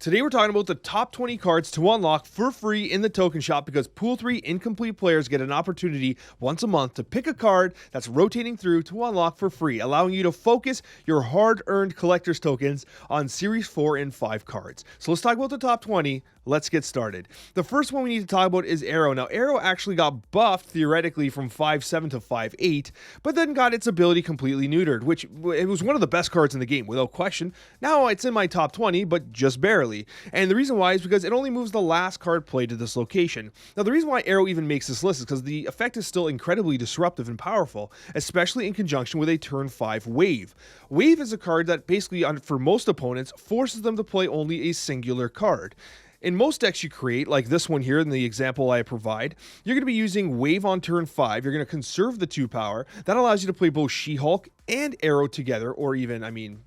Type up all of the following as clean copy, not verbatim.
Today we're talking about the top 20 cards to unlock for free in the token shop because Pool 3 incomplete players get an opportunity once a month to pick a card that's rotating through to unlock for free, allowing you to focus your hard-earned collector's tokens on Series 4 and 5 cards. So let's talk about the top 20. Let's get started. The first one we need to talk about is Aero. Now, Aero actually got buffed theoretically from 5.7 to 5.8, but then got its ability completely neutered, which it was one of the best cards in the game, without question. Now it's in my top 20, but just barely. And the reason why is because it only moves the last card played to this location. Now, the reason why Aero even makes this list is because the effect is still incredibly disruptive and powerful, especially in conjunction with a turn 5 Wave. Wave is a card that basically, for most opponents, forces them to play only a singular card. In most decks you create, like this one here in the example I provide, you're going to be using Wave on turn 5. You're going to conserve the 2 power. That allows you to play both SheHulk and Aero together, or even,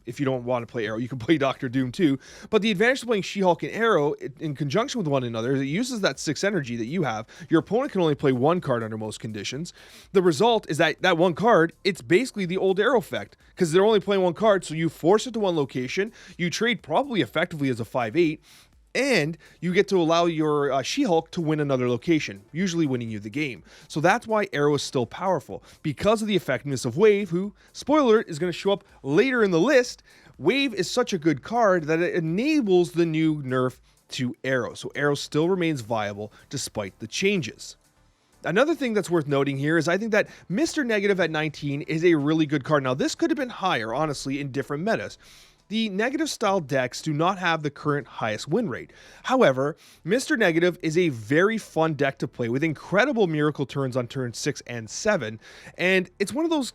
if you don't want to play Aero, you can play Dr. Doom too. But the advantage of playing SheHulk and Aero in conjunction with one another is it uses that 6 energy that you have. Your opponent can only play one card under most conditions. The result is that one card, it's basically the old Aero effect, because they're only playing one card, so you force it to one location, you trade probably effectively as a 5/8, and you get to allow your SheHulk to win another location, usually winning you the game. So that's why Aero is still powerful, because of the effectiveness of Wave, who, spoiler alert, is going to show up later in the list. Wave is such a good card that it enables the new nerf to Aero. So Aero still remains viable despite the changes. Another thing that's worth noting here is I think that Mr. Negative at 19 is a really good card. Now, this could have been higher, honestly, in different metas. The negative style decks do not have the current highest win rate. However, Mr. Negative is a very fun deck to play with incredible miracle turns on turn 6 and 7. And it's one of those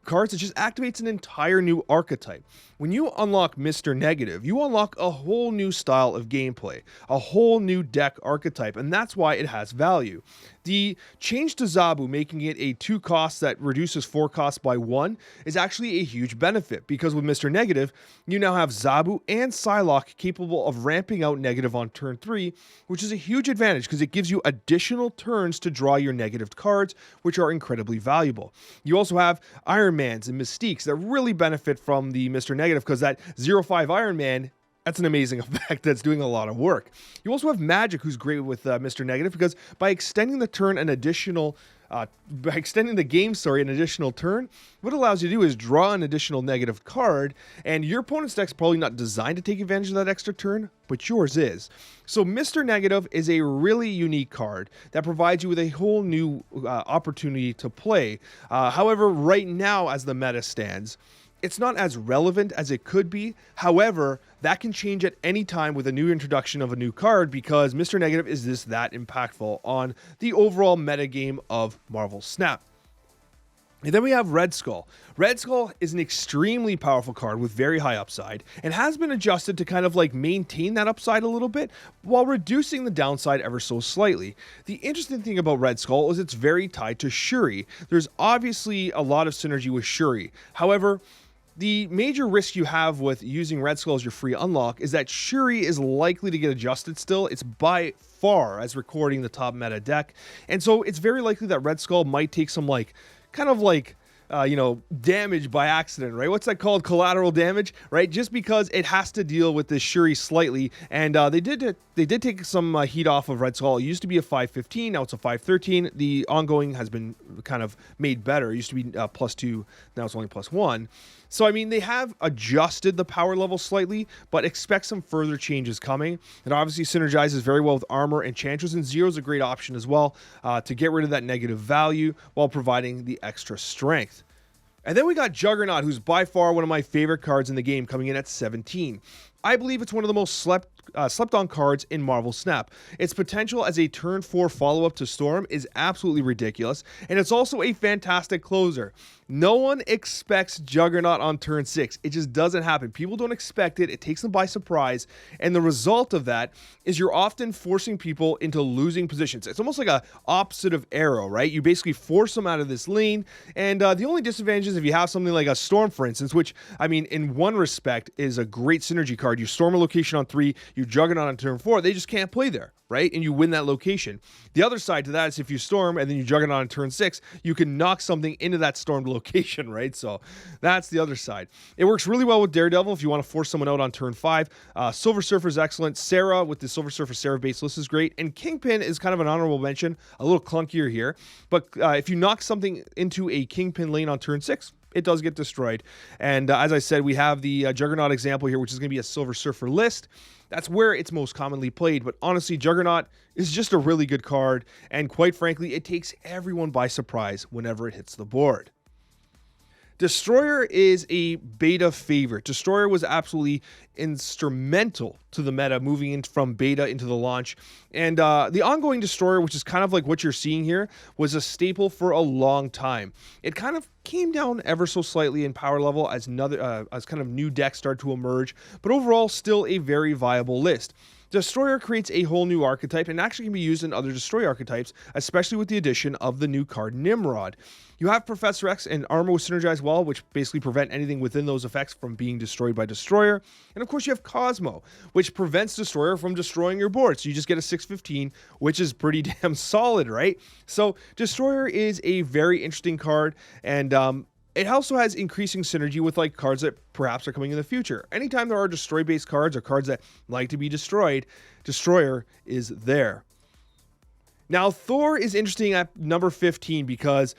cards that just activates an entire new archetype. When you unlock Mr. Negative, you unlock a whole new style of gameplay, a whole new deck archetype, and that's why it has value. The change to Zabu, making it a 2 cost that reduces 4 costs by 1, is actually a huge benefit, because with Mr. Negative, you now have Zabu and Psylocke capable of ramping out negative on turn 3, which is a huge advantage because it gives you additional turns to draw your negative cards, which are incredibly valuable. You also have Iron Mans and Mystiques that really benefit from the Mr. Negative, because that 0/5 Iron Man, that's an amazing effect that's doing a lot of work. You also have Magic, who's great with Mr. Negative, because by extending the turn an additional, by extending the game, an additional turn, what it allows you to do is draw an additional negative card, and your opponent's deck's probably not designed to take advantage of that extra turn, but yours is. So Mr. Negative is a really unique card that provides you with a whole new opportunity to play. However, right now, as the meta stands, it's not as relevant as it could be. However, that can change at any time with a new introduction of a new card, because Mr. Negative is that impactful on the overall metagame of Marvel Snap. And then we have Red Skull. Red Skull is an extremely powerful card with very high upside, and has been adjusted to kind of maintain that upside a little bit while reducing the downside ever so slightly. The interesting thing about Red Skull is it's very tied to Shuri. There's obviously a lot of synergy with Shuri. However, the major risk you have with using Red Skull as your free unlock is that Shuri is likely to get adjusted still. It's by far, as recording, the top meta deck. And so it's very likely that Red Skull might take some damage by accident, right? What's that called? Collateral damage, right? Just because it has to deal with this Shuri slightly. And they did take some heat off of Red Skull. It used to be a 5.15, now it's a 5.13. The ongoing has been kind of made better. It used to be +2, now it's only +1. So, they have adjusted the power level slightly, but expect some further changes coming. It obviously synergizes very well with Armor and Enchantress, and Zero is a great option as well to get rid of that negative value while providing the extra strength. And then we got Juggernaut, who's by far one of my favorite cards in the game, coming in at 17. I believe it's one of the most slept on cards in Marvel Snap. Its potential as a turn 4 follow-up to Storm is absolutely ridiculous, and it's also a fantastic closer. No one expects Juggernaut on turn 6. It just doesn't happen. People don't expect it. It takes them by surprise, and the result of that is you're often forcing people into losing positions. It's almost like a opposite of Aero, right? You basically force them out of this lane, and the only disadvantage is if you have something like a Storm, for instance, which, in one respect is a great synergy card card. You storm a location on 3, you Juggernaut on turn 4, they just can't play there, right? And you win that location. The other side to that is if you storm and then you Juggernaut on turn 6, you can knock something into that stormed location, right? So that's the other side. It works really well with Daredevil if you want to force someone out on turn 5. Silver Surfer is excellent. Sera with the Silver Surfer Sera base list is great. And Kingpin is kind of an honorable mention, a little clunkier here. But if you knock something into a Kingpin lane on turn 6, it does get destroyed. And as I said, we have the Juggernaut example here, which is going to be a Silver Surfer list. That's where it's most commonly played. But honestly, Juggernaut is just a really good card. And quite frankly, it takes everyone by surprise whenever it hits the board. Destroyer is a beta favorite. Destroyer was absolutely instrumental to the meta moving in from beta into the launch. And the ongoing Destroyer, which is kind of like what you're seeing here, was a staple for a long time. It kind of came down ever so slightly in power level as kind of new decks start to emerge, but overall still a very viable list. Destroyer creates a whole new archetype and actually can be used in other Destroy archetypes, especially with the addition of the new card Nimrod. You have Professor X and Armor with Synergize Well, which basically prevent anything within those effects from being destroyed by Destroyer. And of course you have Cosmo, which prevents Destroyer from destroying your board. So you just get a 6/15, which is pretty damn solid, right? So Destroyer is a very interesting card, and it also has increasing synergy with like cards that perhaps are coming in the future. Anytime there are destroy-based cards or cards that like to be destroyed, Destroyer is there. Now, Thor is interesting at number 15 because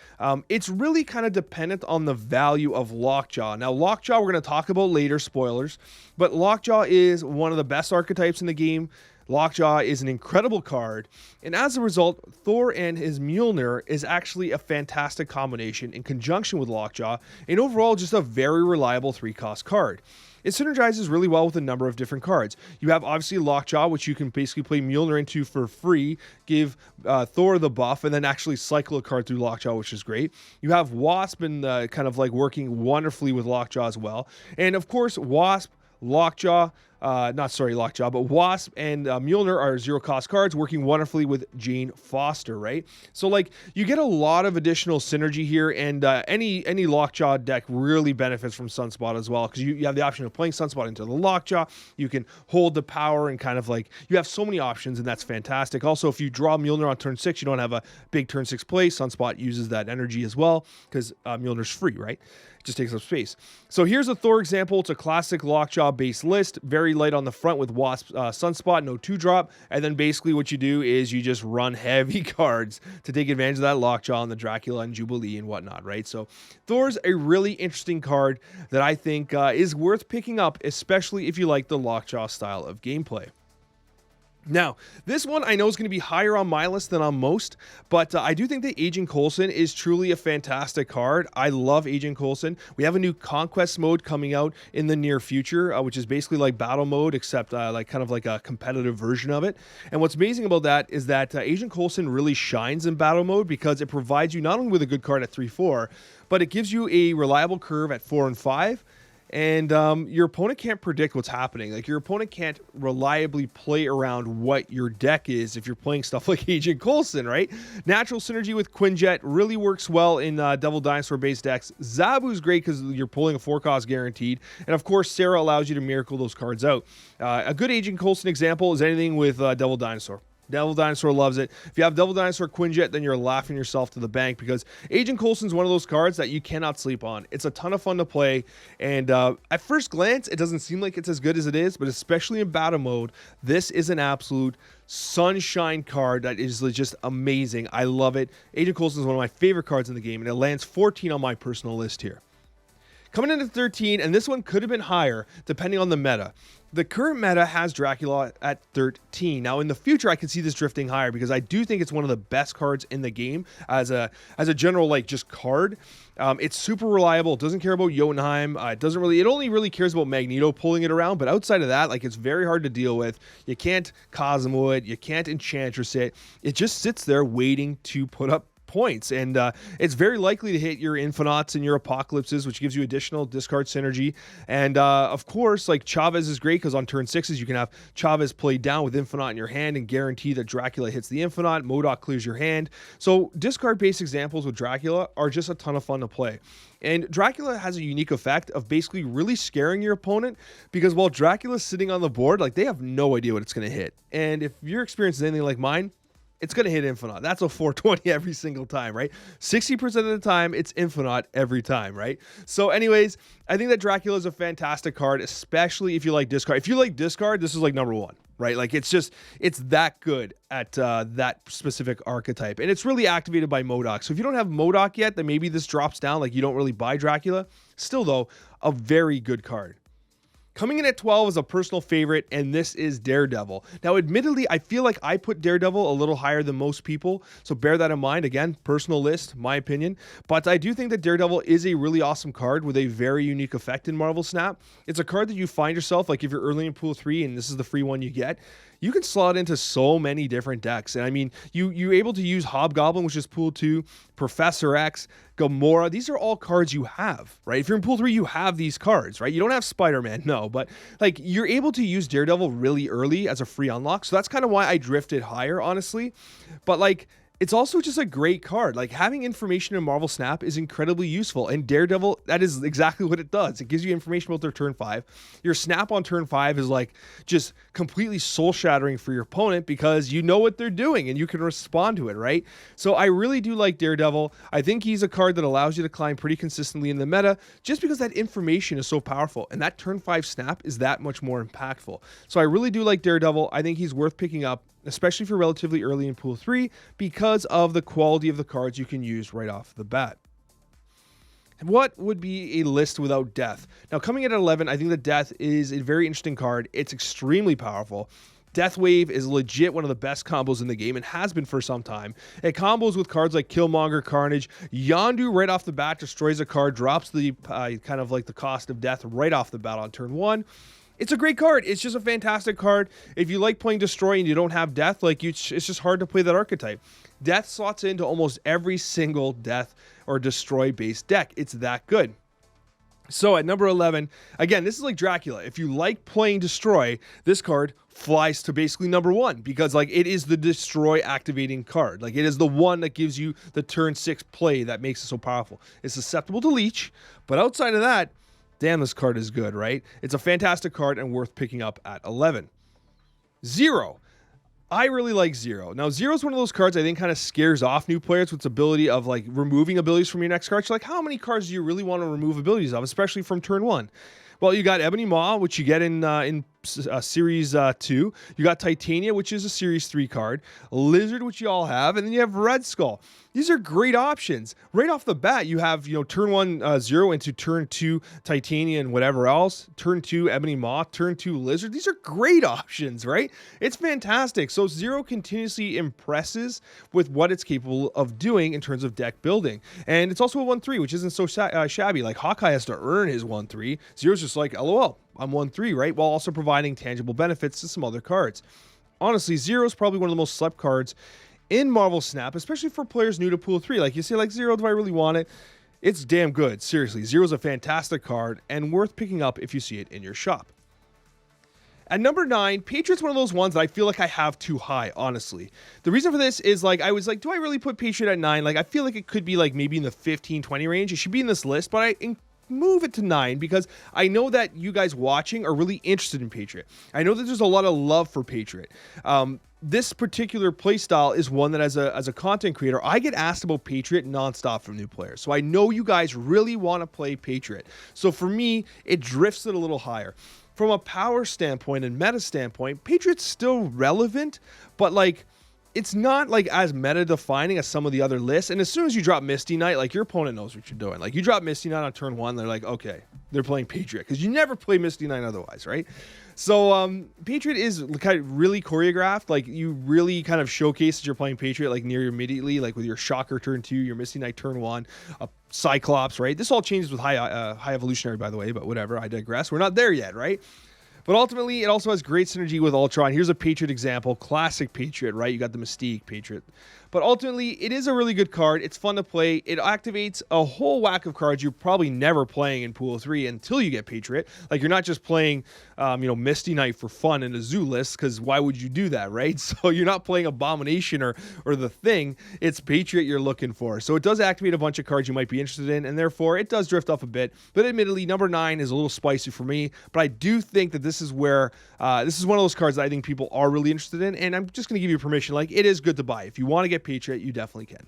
it's really kind of dependent on the value of Lockjaw. Now, Lockjaw we're going to talk about later, spoilers, but Lockjaw is one of the best archetypes in the game. Lockjaw is an incredible card, and as a result, Thor and his Mjolnir is actually a fantastic combination in conjunction with Lockjaw, and overall just a very reliable 3-cost card. It synergizes really well with a number of different cards. You have obviously Lockjaw, which you can basically play Mjolnir into for free, give Thor the buff, and then actually cycle a card through Lockjaw, which is great. You have Wasp and kind of like working wonderfully with Lockjaw as well. And of course, Wasp, Lockjaw, but Wasp and Mjolnir are 0-cost cards working wonderfully with Jane Foster, right? So like you get a lot of additional synergy here, and any Lockjaw deck really benefits from Sunspot as well, because you have the option of playing Sunspot into the Lockjaw. You can hold the power and kind of like you have so many options, and that's fantastic. Also, if you draw Mjolnir on turn 6, you don't have a big turn 6 play. Sunspot uses that energy as well because Mjolnir's free, right? Just takes up space. So here's a Thor example. It's a classic Lockjaw based list, very light on the front with Wasp, Sunspot, no 2-drop, and then basically what you do is you just run heavy cards to take advantage of that Lockjaw and the Dracula and Jubilee and whatnot, right? So Thor's a really interesting card that I think is worth picking up, especially if you like the Lockjaw style of gameplay. Now, this one I know is going to be higher on my list than on most, but I do think that Agent Coulson is truly a fantastic card. I love Agent Coulson. We have a new Conquest mode coming out in the near future, which is basically like battle mode, except like kind of like a competitive version of it. And what's amazing about that is that Agent Coulson really shines in battle mode because it provides you not only with a good card at 3/4, but it gives you a reliable curve at 4 and 5. And your opponent can't predict what's happening. Like your opponent can't reliably play around what your deck is if you're playing stuff like Agent Coulson, right? Natural synergy with Quinjet really works well in Devil Dinosaur based decks. Zabu's great because you're pulling a 4-cost guaranteed. And of course, Sera allows you to miracle those cards out. A good Agent Coulson example is anything with Devil Dinosaur. Devil Dinosaur loves it. If you have Devil Dinosaur Quinjet, then you're laughing yourself to the bank because Agent Coulson's one of those cards that you cannot sleep on. It's a ton of fun to play, and at first glance, it doesn't seem like it's as good as it is, but especially in battle mode, this is an absolute sunshine card that is just amazing. I love it. Agent Coulson is one of my favorite cards in the game, and it lands 14 on my personal list here. Coming into 13, and this one could have been higher depending on the meta. The current meta has Dracula at 13. Now, in the future, I can see this drifting higher because I do think it's one of the best cards in the game as a general, like, just card. It's super reliable. It doesn't care about Jotunheim. It only really cares about Magneto pulling it around, but outside of that, like, it's very hard to deal with. You can't Cosmo it. You can't Enchantress it. It just sits there waiting to put up points, and it's very likely to hit your Infinauts and your Apocalypses, which gives you additional discard synergy. And of course, like Chavez is great because on turn 6s you can have Chavez played down with Infinite in your hand and guarantee that Dracula hits the Infinite. MODOK clears your hand. So discard-based examples with Dracula are just a ton of fun to play. And Dracula has a unique effect of basically really scaring your opponent, because while Dracula's sitting on the board, like, they have no idea what it's going to hit. And if your experience is anything like mine, it's going to hit Infinite. That's a 420 every single time, right? 60% of the time, it's Infinite every time, right? So anyways, I think that Dracula is a fantastic card, especially if you like discard. If you like discard, this is like number one, right? Like, it's that good at that specific archetype. And it's really activated by MODOK. So if you don't have MODOK yet, then maybe this drops down, like you don't really buy Dracula. Still, though, a very good card. Coming in at 12 is a personal favorite, and this is Daredevil. Now, admittedly, I feel like I put Daredevil a little higher than most people, so bear that in mind. Again, personal list, my opinion. But I do think that Daredevil is a really awesome card with a very unique effect in Marvel Snap. It's a card that you find yourself, like if you're early in Pool 3 and this is the free one you get, you can slot into so many different decks. And I mean, you're able to use Hobgoblin, which is Pool 2, Professor X, Gamora. These are all cards you have, right? If you're in Pool 3, you have these cards, right? You don't have Spider-Man, no, but like, you're able to use Daredevil really early as a free unlock. So that's kind of why I drifted higher, honestly. But like, it's also just a great card. Like, having information in Marvel Snap is incredibly useful. And Daredevil, that is exactly what it does. It gives you information about their turn 5. Your snap on turn 5 is like just completely soul shattering for your opponent, because you know what they're doing and you can respond to it, right? So I really do like Daredevil. I think he's a card that allows you to climb pretty consistently in the meta, just because that information is so powerful. And that turn 5 snap is that much more impactful. So I really do like Daredevil. I think he's worth picking up, especially for relatively early in Pool 3, because of the quality of the cards you can use right off the bat. What would be a list without Death? Now, coming in at 11, I think that Death is a very interesting card. It's extremely powerful. Death Wave is legit one of the best combos in the game and has been for some time. It combos with cards like Killmonger, Carnage. Yondu right off the bat destroys a card, drops the kind of like the cost of death right off the bat on turn 1. It's a great card. It's just a fantastic card. If you like playing Destroy and you don't have Death, like, it's just hard to play that archetype. Death slots into almost every single Death or Destroy based deck. It's that good. So at number 11, again, this is like Dracula. If you like playing Destroy, this card flies to basically number 1, because like, it is the Destroy activating card. Like, it is the one that gives you the turn 6 play that makes it so powerful. It's susceptible to Leech, but outside of that, damn, this card is good, right? It's a fantastic card and worth picking up at 11. Zero. I really like Zero. Now, Zero is one of those cards I think kind of scares off new players with its ability of like removing abilities from your next card. So like, how many cards do you really want to remove abilities of, especially from turn 1? Well, you got Ebony Maw, which you get in Series 2. You got Titania, which is a Series 3 card. Lizard, which you all have. And then you have Red Skull. These are great options. Right off the bat, you have, turn 1 Zero into turn 2 Titania and whatever else. Turn 2 Ebony Maw. Turn 2 Lizard. These are great options, right? It's fantastic. So Zero continuously impresses with what it's capable of doing in terms of deck building. And it's also a 1-3, which isn't so shabby. Like, Hawkeye has to earn his 1-3. Zero's just like, LOL, I'm 1-3, right? While also providing tangible benefits to some other cards. Honestly, Zero is probably one of the most slept cards in Marvel Snap, especially for players new to Pool 3. Like, you say, like, Zero, do I really want it? It's damn good. Seriously, Zero's a fantastic card and worth picking up if you see it in your shop. At number 9, Patriot's one of those ones that I feel like I have too high, honestly. The reason for this is, like, I was like, do I really put Patriot at 9? Like, I feel like it could be, like, maybe in the 15-20 range. It should be in this list, but I move it to 9 because I know that you guys watching are really interested in Patriot. I know that there's a lot of love for Patriot. This particular playstyle is one that as a content creator, I get asked about Patriot nonstop from new players. So I know you guys really want to play Patriot. So for me, it drifts it a little higher. From a power standpoint and meta standpoint, Patriot's still relevant, but like, it's not like as meta defining as some of the other lists. And as soon as you drop Misty Knight, like, your opponent knows what you're doing. Like, you drop Misty Knight on turn 1, they're like, okay, they're playing Patriot, because you never play Misty Knight otherwise, right? So Patriot is kind of really choreographed. Like, you really kind of showcase that you're playing Patriot like near immediately, like with your Shocker turn 2, your Misty Knight turn 1, a Cyclops, right? This all changes with high evolutionary, by the way, but whatever, I digress. We're not there yet, right? But ultimately, it also has great synergy with Ultron. Here's a Patriot example, classic Patriot, right? You got the Mystique Patriot. But ultimately, it is a really good card. It's fun to play. It activates a whole whack of cards you're probably never playing in Pool 3 until you get Patriot. Like, you're not just playing, Misty Knight for fun in a zoo list, because why would you do that, right? So you're not playing Abomination or the Thing. It's Patriot you're looking for. So it does activate a bunch of cards you might be interested in, and therefore it does drift off a bit. But admittedly, number 9 is a little spicy for me. But I do think that this is where this is one of those cards that I think people are really interested in, and I'm just going to give you permission. Like, it is good to buy. If you want to get Patriot, you definitely can.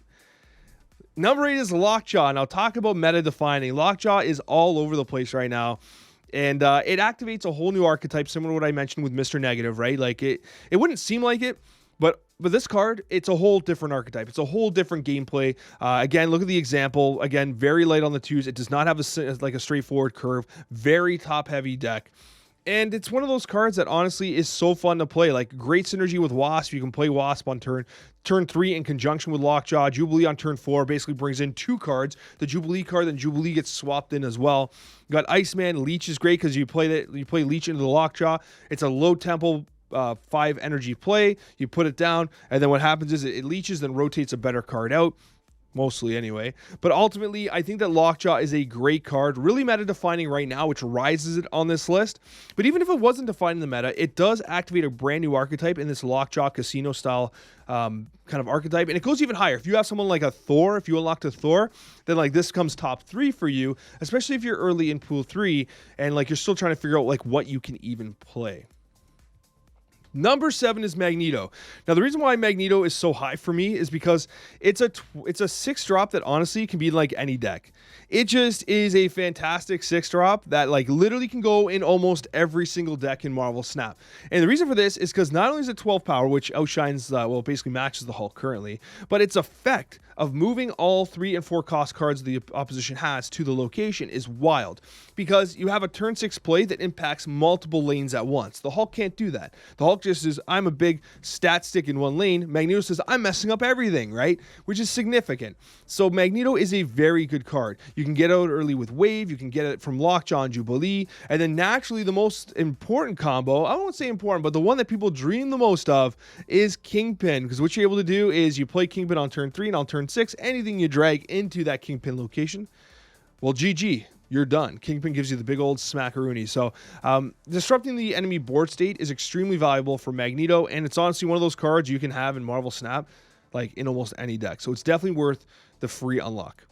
Number 8 is Lockjaw. Now, talk about meta defining. Lockjaw is all over the place right now. And it activates a whole new archetype, similar to what I mentioned with Mr. Negative, right? Like, it wouldn't seem like it, but this card, it's a whole different archetype. It's a whole different gameplay. Again, look at the example. Again, very light on the 2s. It does not have a straightforward curve. Very top-heavy deck. And it's one of those cards that honestly is so fun to play. Like, great synergy with Wasp. You can play Wasp on turn 3 in conjunction with Lockjaw. Jubilee on turn 4 basically brings in 2 cards. The Jubilee card, then Jubilee gets swapped in as well. You got Iceman. Leech is great because you play Leech into the Lockjaw. It's a low tempo 5 energy play. You put it down, and then what happens is it leeches, then rotates a better card out. Mostly anyway. But ultimately, I think that Lockjaw is a great card, really meta defining right now, which rises it on this list. But even if it wasn't defining the meta, it does activate a brand new archetype in this Lockjaw casino style kind of archetype. And it goes even higher. If you have someone like a Thor, if you unlocked a Thor, then like this comes top 3 for you, especially if you're early in Pool 3 and like you're still trying to figure out like what you can even play. Number 7 is Magneto. Now, the reason why Magneto is so high for me is because it's a 6-drop that honestly can be like any deck. It just is a fantastic 6-drop that like literally can go in almost every single deck in Marvel Snap. And the reason for this is because not only is it 12 power, which outshines, basically matches the Hulk currently, but its effect of moving all 3 and 4 cost cards the opposition has to the location is wild, because you have a turn 6 play that impacts multiple lanes at once. The Hulk can't do that. The Hulk just says, I'm a big stat stick in one lane. Magneto says, I'm messing up everything, right? Which is significant. So Magneto is a very good card. You can get out early with Wave. You can get it from Lockjaw and Jubilee. And then naturally, the most important combo, I won't say important, but the one that people dream the most of is Kingpin. Because what you're able to do is you play Kingpin on turn 3 and on turn 6. Anything you drag into that Kingpin location, well, GG. You're done. Kingpin gives you the big old smackaroonie. So disrupting the enemy board state is extremely valuable for Magneto, and it's honestly one of those cards you can have in Marvel Snap, like in almost any deck. So it's definitely worth the free unlock.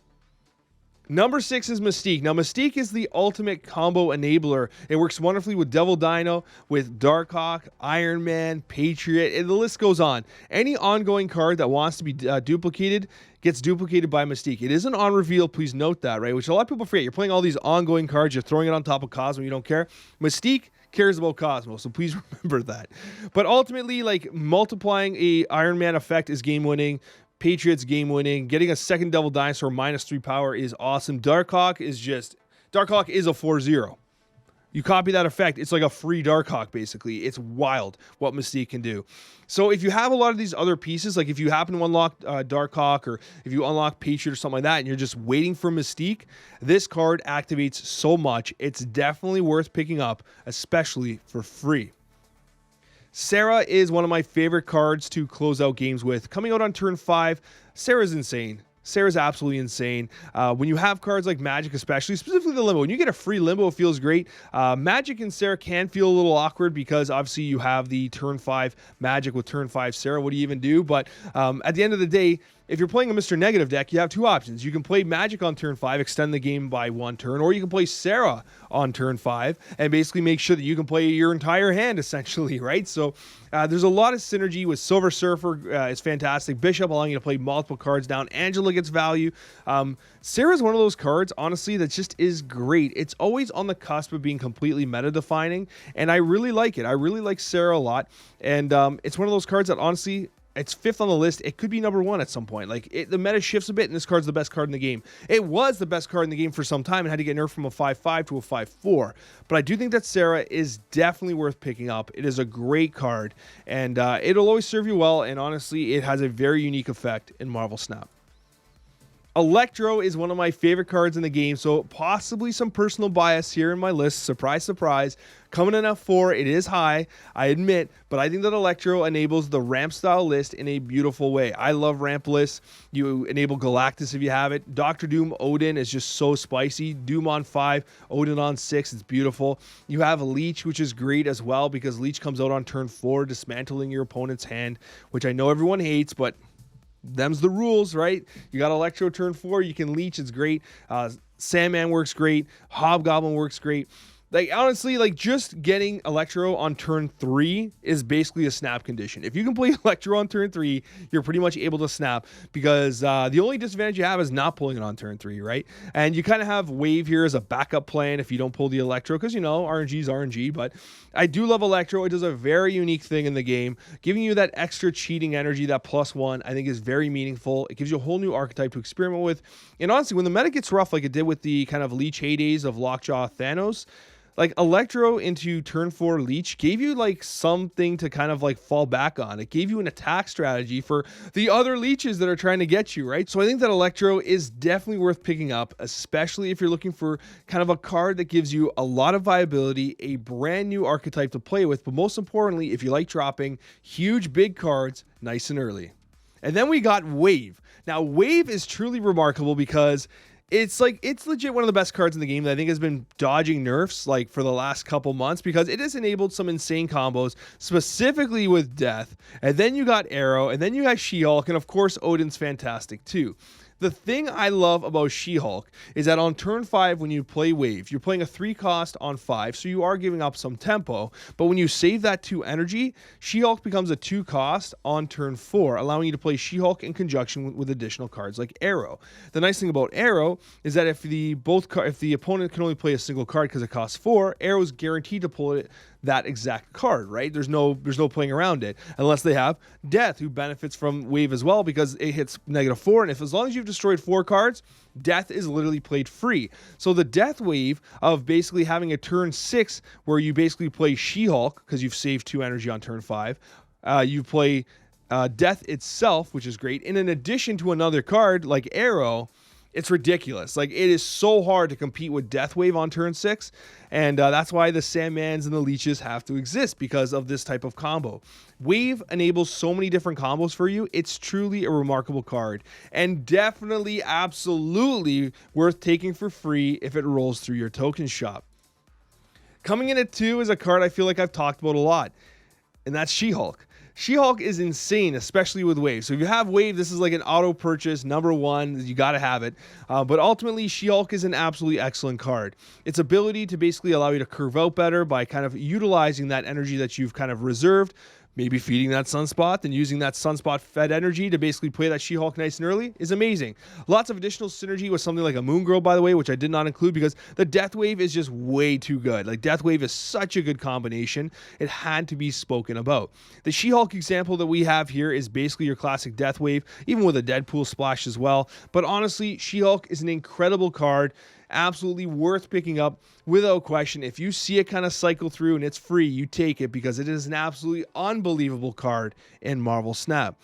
Number 6 is Mystique. Now, Mystique is the ultimate combo enabler. It works wonderfully with Devil Dino, with Darkhawk, Iron Man, Patriot, and the list goes on. Any ongoing card that wants to be duplicated gets duplicated by Mystique. It isn't on reveal, please note that, right? Which a lot of people forget. You're playing all these ongoing cards, you're throwing it on top of Cosmo, you don't care. Mystique cares about Cosmo, so please remember that. But ultimately, like, multiplying a Iron Man effect is game-winning. Patriot's game winning. Getting a second Devil Dinosaur -3 power is awesome. Darkhawk is a 4/0. You copy that effect, it's like a free Darkhawk basically. It's wild what Mystique can do. So if you have a lot of these other pieces, like if you happen to unlock Darkhawk, or if you unlock Patriot or something like that, and you're just waiting for Mystique, this card activates so much. It's definitely worth picking up, especially for free. Sera is one of my favorite cards to close out games with. Coming out on turn 5, Sera's insane. Sera's absolutely insane. When you have cards like Magic, specifically the Limbo, when you get a free Limbo, it feels great. Magic and Sera can feel a little awkward because obviously you have the turn 5 Magic with turn 5 Sera. What do you even do? But at the end of the day, if you're playing a Mr. Negative deck, you have 2 options. You can play Magic on turn 5, extend the game by 1 turn, or you can play Sera on turn 5 and basically make sure that you can play your entire hand, essentially, right? So there's a lot of synergy with Silver Surfer. It's fantastic. Bishop allowing you to play multiple cards down. Angela gets value. Sera's one of those cards, honestly, that just is great. It's always on the cusp of being completely meta-defining, and I really like it. I really like Sera a lot, and it's one of those cards that, honestly, it's 5th on the list. It could be number 1 at some point. Like, the meta shifts a bit, and this card's the best card in the game. It was the best card in the game for some time and had to get nerfed from a 5/5 to a 5/4. But I do think that Sera is definitely worth picking up. It is a great card, and it'll always serve you well, and honestly, it has a very unique effect in Marvel Snap. Electro is one of my favorite cards in the game, so possibly some personal bias here in my list. Surprise, surprise. Coming in at 4, it is high, I admit, but I think that Electro enables the ramp style list in a beautiful way. I love ramp lists. You enable Galactus if you have it. Doctor Doom Odin is just so spicy. Doom on 5, Odin on 6, it's beautiful. You have Leech, which is great as well because Leech comes out on turn 4, dismantling your opponent's hand, which I know everyone hates, but them's the rules, right? You got Electro turn 4, you can Leech, it's great. Sandman works great. Hobgoblin works great. Like, honestly, like, just getting Electro on turn 3 is basically a snap condition. If you can play Electro on turn 3, you're pretty much able to snap because the only disadvantage you have is not pulling it on turn 3, right? And you kind of have Wave here as a backup plan if you don't pull the Electro because, you know, RNG is RNG. But I do love Electro. It does a very unique thing in the game. Giving you that extra cheating energy, that +1, I think is very meaningful. It gives you a whole new archetype to experiment with. And honestly, when the meta gets rough like it did with the kind of Leech heydays of Lockjaw Thanos, like Electro into turn 4 Leech gave you like something to kind of like fall back on. It gave you an attack strategy for the other Leeches that are trying to get you, right? So I think that Electro is definitely worth picking up, especially if you're looking for kind of a card that gives you a lot of viability, a brand new archetype to play with, but most importantly, if you like dropping huge big cards nice and early. And then we got Wave. Now Wave is truly remarkable because it's legit one of the best cards in the game that I think has been dodging nerfs like for the last couple months because it has enabled some insane combos, specifically with Death. And then you got Aero, and then you got SheHulk, and of course Odin's fantastic too. The thing I love about SheHulk is that on turn 5, when you play Wave, you're playing a 3 cost on 5, so you are giving up some tempo. But when you save that 2 energy, SheHulk becomes a 2 cost on turn 4, allowing you to play SheHulk in conjunction with additional cards like Aero. The nice thing about Aero is that if the opponent can only play a single card because it costs 4, Aero is guaranteed to pull that exact card, right? There's no playing around it unless they have Death, who benefits from Wave as well because it hits -4, and as long as you've destroyed 4 cards, Death is literally played free. So the Death wave of basically having a turn 6 where you basically play SheHulk because you've saved 2 energy on turn 5, you play Death itself, which is great, and in addition to another card like Aero, it's ridiculous. Like, it is so hard to compete with Death Wave on turn 6, and that's why the Sandmans and the Leeches have to exist because of this type of combo. Wave enables so many different combos for you. It's truly a remarkable card, and definitely, absolutely worth taking for free if it rolls through your token shop. Coming in at 2 is a card I feel like I've talked about a lot, and that's SheHulk. SheHulk is insane, especially with Wave. So if you have Wave, this is like an auto purchase, #1, you got to have it. But ultimately, SheHulk is an absolutely excellent card. Its ability to basically allow you to curve out better by kind of utilizing that energy that you've kind of reserved, maybe feeding that Sunspot and using that Sunspot fed energy to basically play that SheHulk nice and early is amazing. Lots of additional synergy with something like a Moon Girl, by the way, which I did not include because the Death Wave is just way too good. Like, Death Wave is such a good combination. It had to be spoken about. The SheHulk example that we have here is basically your classic Death Wave, even with a Deadpool splash as well. But honestly, SheHulk is an incredible card. Absolutely worth picking up without question. If you see it kind of cycle through and it's free, you take it because it is an absolutely unbelievable card in Marvel Snap.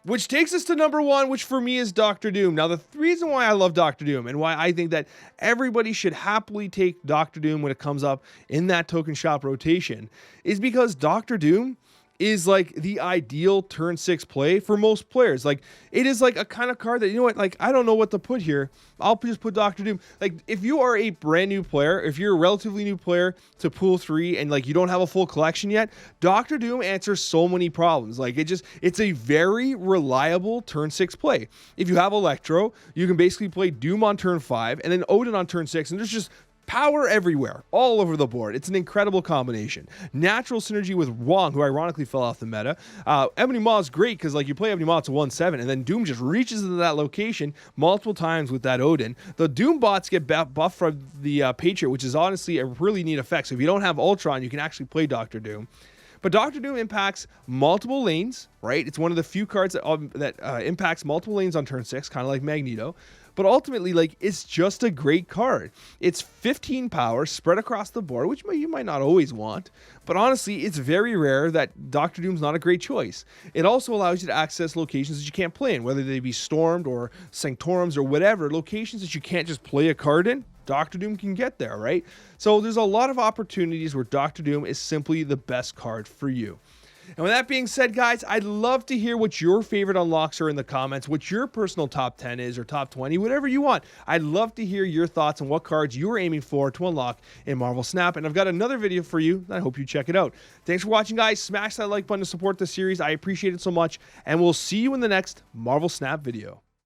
Which takes us to #1, which for me is Doctor Doom. Now, the reason why I love Doctor Doom and why I think that everybody should happily take Doctor Doom when it comes up in that token shop rotation is because Doctor Doom is like the ideal turn 6 play for most players. Like, it is like a kind of card that, you know what, like, I don't know what to put here. I'll just put Doctor Doom. Like, if you are a brand new player, if you're a relatively new player to Pool 3 and like you don't have a full collection yet, Doctor Doom answers so many problems. Like, it's a very reliable turn 6 play. If you have Electro, you can basically play Doom on turn 5 and then Odin on turn 6, and there's just power everywhere, all over the board. It's an incredible combination. Natural synergy with Wong, who ironically fell off the meta. Ebony Maw is great because, like, you play Ebony Maw to 1/7, and then Doom just reaches into that location multiple times with that Odin. The Doom bots get buffed from the Patriot, which is honestly a really neat effect. So if you don't have Ultron, you can actually play Doctor Doom. But Doctor Doom impacts multiple lanes, right? It's one of the few cards that impacts multiple lanes on turn 6, kind of like Magneto. But ultimately, like, it's just a great card. It's 15 power spread across the board, which you might not always want. But honestly, it's very rare that Doctor Doom's not a great choice. It also allows you to access locations that you can't play in, whether they be Stormed or Sanctorums or whatever, locations that you can't just play a card in. Doctor Doom can get there, right? So there's a lot of opportunities where Doctor Doom is simply the best card for you. And with that being said, guys, I'd love to hear what your favorite unlocks are in the comments, what your personal top 10 is or top 20, whatever you want. I'd love to hear your thoughts on what cards you are aiming for to unlock in Marvel Snap. And I've got another video for you, and I hope you check it out. Thanks for watching, guys. Smash that like button to support the series. I appreciate it so much, and we'll see you in the next Marvel Snap video.